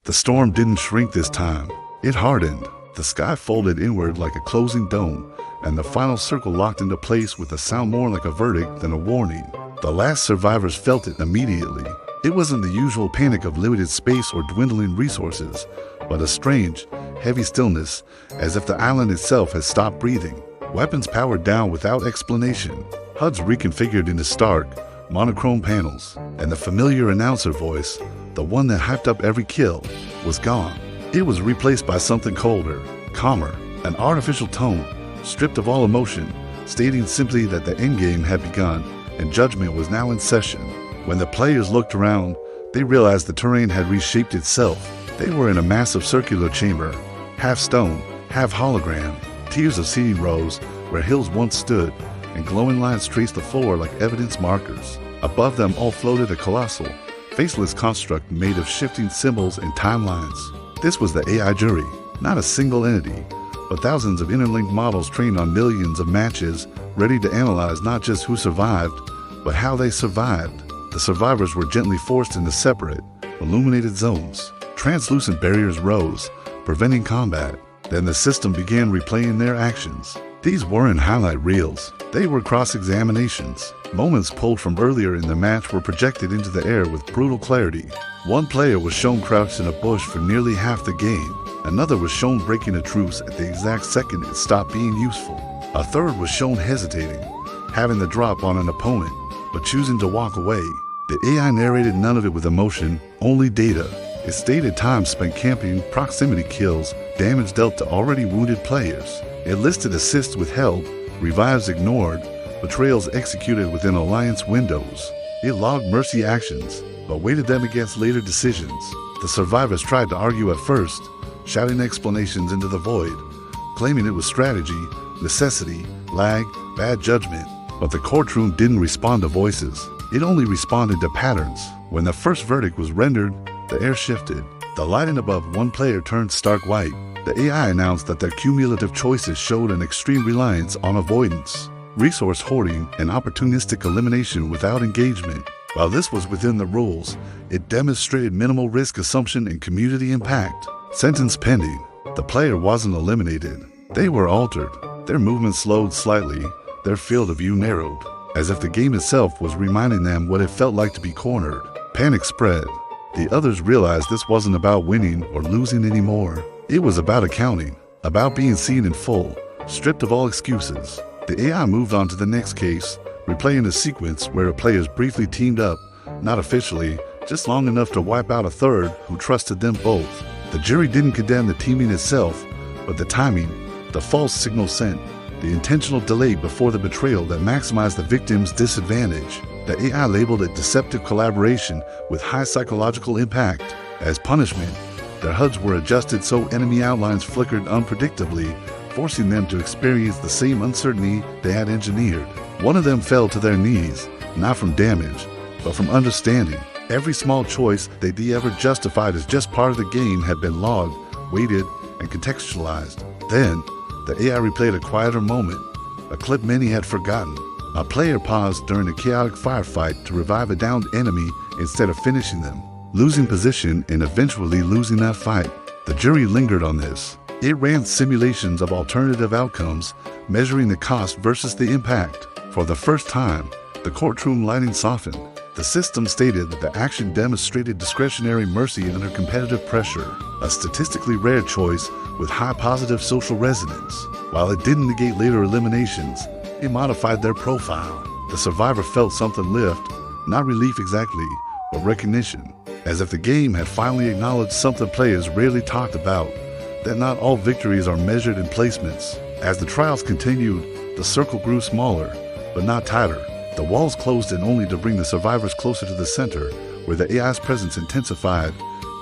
The storm didn't shrink this time. It hardened. The sky folded inward like a closing dome, and the final circle locked into place with a sound more like a verdict than a warning. The last survivors felt it immediately. It wasn't the usual panic of limited space or dwindling resources, but a strange, heavy stillness, as if the island itself had stopped breathing. Weapons powered down without explanation, HUDs reconfigured into stark, monochrome panels, and the familiar announcer voice, the one that hyped up every kill, was gone. It was replaced by something colder, calmer, an artificial tone, stripped of all emotion, stating simply that the endgame had begun and judgment was now in session. When the players looked around, they realized the terrain had reshaped itself. They were in a massive circular chamber, half stone, half hologram. Tiers of seating rose where hills once stood, and glowing lines traced the floor like evidence markers. Above them all floated a colossal, faceless construct made of shifting symbols and timelines. This was the AI jury, not a single entity, but thousands of interlinked models trained on millions of matches, ready to analyze not just who survived, but how they survived. The survivors were gently forced into separate, illuminated zones. Translucent barriers rose, preventing combat. Then the system began replaying their actions. These weren't highlight reels. They were cross-examinations. Moments pulled from earlier in the match were projected into the air with brutal clarity. One player was shown crouched in a bush for nearly half the game. Another was shown breaking a truce at the exact second it stopped being useful. A third was shown hesitating, having the drop on an opponent, but choosing to walk away. The AI narrated none of it with emotion, only data. It stated time spent camping, proximity kills, damage dealt to already wounded players. It listed assists withheld, revives ignored, betrayals executed within alliance windows. It logged mercy actions, but weighted them against later decisions. The survivors tried to argue at first, shouting explanations into the void, claiming it was strategy, necessity, lag, bad judgment. But the courtroom didn't respond to voices. It only responded to patterns. When the first verdict was rendered, the air shifted. The lighting above one player turned stark white. The AI announced that their cumulative choices showed an extreme reliance on avoidance, resource hoarding, and opportunistic elimination without engagement. While this was within the rules, it demonstrated minimal risk assumption and community impact. Sentence pending. The player wasn't eliminated. They were altered. Their movement slowed slightly, their field of view narrowed, as if the game itself was reminding them what it felt like to be cornered. Panic spread. The others realized this wasn't about winning or losing anymore. It was about accounting, about being seen in full, stripped of all excuses. The AI moved on to the next case, replaying a sequence where players briefly teamed up, not officially, just long enough to wipe out a third who trusted them both. The jury didn't condemn the teaming itself, but the timing, the false signal sent, the intentional delay before the betrayal that maximized the victim's disadvantage. The AI labeled it deceptive collaboration with high psychological impact. As punishment, their HUDs were adjusted so enemy outlines flickered unpredictably, forcing them to experience the same uncertainty they had engineered. One of them fell to their knees, not from damage, but from understanding. Every small choice they'd ever justified as just part of the game had been logged, weighted, and contextualized. Then, the AI replayed a quieter moment, a clip many had forgotten. A player paused during a chaotic firefight to revive a downed enemy instead of finishing them, losing position and eventually losing that fight. The jury lingered on this. It ran simulations of alternative outcomes, measuring the cost versus the impact. For the first time, the courtroom lighting softened. The system stated that the action demonstrated discretionary mercy under competitive pressure, a statistically rare choice with high positive social resonance. While it didn't negate later eliminations, it modified their profile. The survivor felt something lift, not relief exactly, but recognition, as if the game had finally acknowledged something players rarely talked about, that not all victories are measured in placements. As the trials continued, the circle grew smaller, but not tighter. The walls closed in only to bring the survivors closer to the center, where the AI's presence intensified,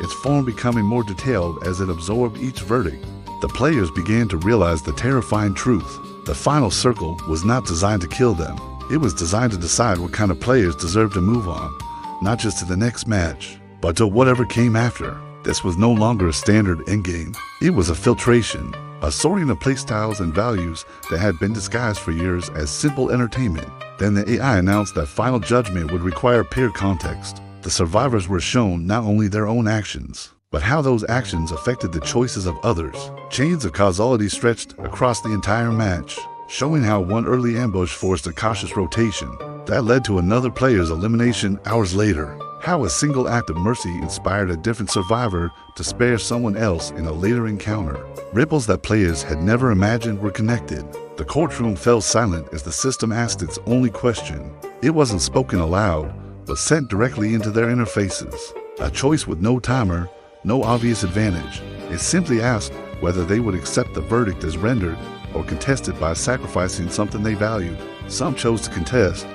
its form becoming more detailed as it absorbed each verdict. The players began to realize the terrifying truth. The final circle was not designed to kill them. It was designed to decide what kind of players deserved to move on, not just to the next match, but to whatever came after. This was no longer a standard endgame. It was a filtration, a sorting of playstyles and values that had been disguised for years as simple entertainment. Then the AI announced that final judgment would require peer context. The survivors were shown not only their own actions, but how those actions affected the choices of others. Chains of causality stretched across the entire match, showing how one early ambush forced a cautious rotation that led to another player's elimination hours later. How a single act of mercy inspired a different survivor to spare someone else in a later encounter. Ripples that players had never imagined were connected. The courtroom fell silent as the system asked its only question. It wasn't spoken aloud, but sent directly into their interfaces. A choice with no timer, no obvious advantage. It simply asked whether they would accept the verdict as rendered or contest it by sacrificing something they valued. Some chose to contest,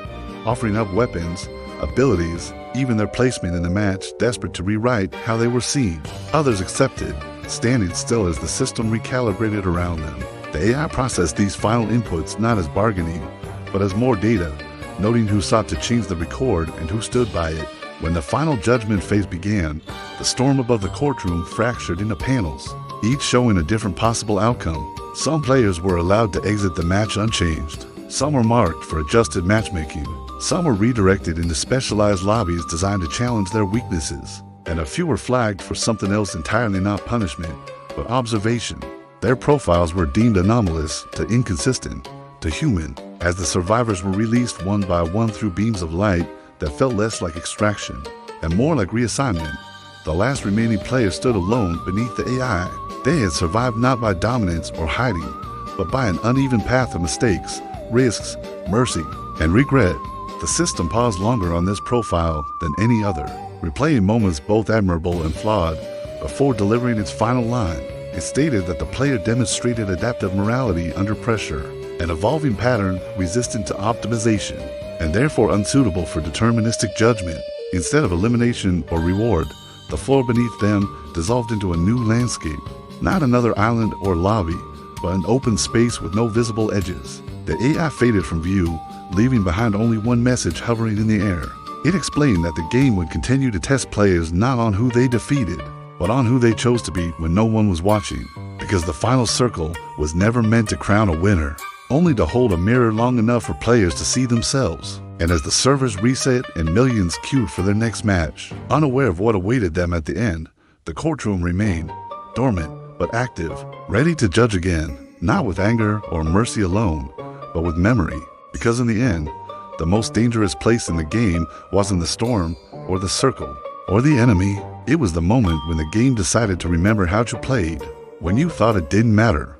offering up weapons, abilities, even their placement in the match, desperate to rewrite how they were seen. Others accepted, standing still as the system recalibrated around them. The AI processed these final inputs not as bargaining, but as more data, noting who sought to change the record and who stood by it. When the final judgment phase began, the storm above the courtroom fractured into panels, each showing a different possible outcome. Some players were allowed to exit the match unchanged. Some were marked for adjusted matchmaking. Some were redirected into specialized lobbies designed to challenge their weaknesses. And a few were flagged for something else entirely, not punishment, but observation. Their profiles were deemed anomalous to inconsistent to human, as the survivors were released one by one through beams of light that felt less like extraction and more like reassignment. The last remaining player stood alone beneath the AI. They had survived not by dominance or hiding, but by an uneven path of mistakes, risks, mercy, and regret. The system paused longer on this profile than any other, replaying moments both admirable and flawed before delivering its final line. It stated that the player demonstrated adaptive morality under pressure, an evolving pattern resistant to optimization, and therefore unsuitable for deterministic judgment. Instead of elimination or reward, the floor beneath them dissolved into a new landscape. Not another island or lobby, but an open space with no visible edges. The AI faded from view, leaving behind only one message hovering in the air. It explained that the game would continue to test players not on who they defeated, but on who they chose to be when no one was watching. Because the final circle was never meant to crown a winner, only to hold a mirror long enough for players to see themselves. And as the servers reset and millions queued for their next match, unaware of what awaited them at the end, the courtroom remained dormant but active, ready to judge again, not with anger or mercy alone, but with memory. Because in the end, the most dangerous place in the game wasn't the storm or the circle or the enemy. It was the moment when the game decided to remember how you played, when you thought it didn't matter.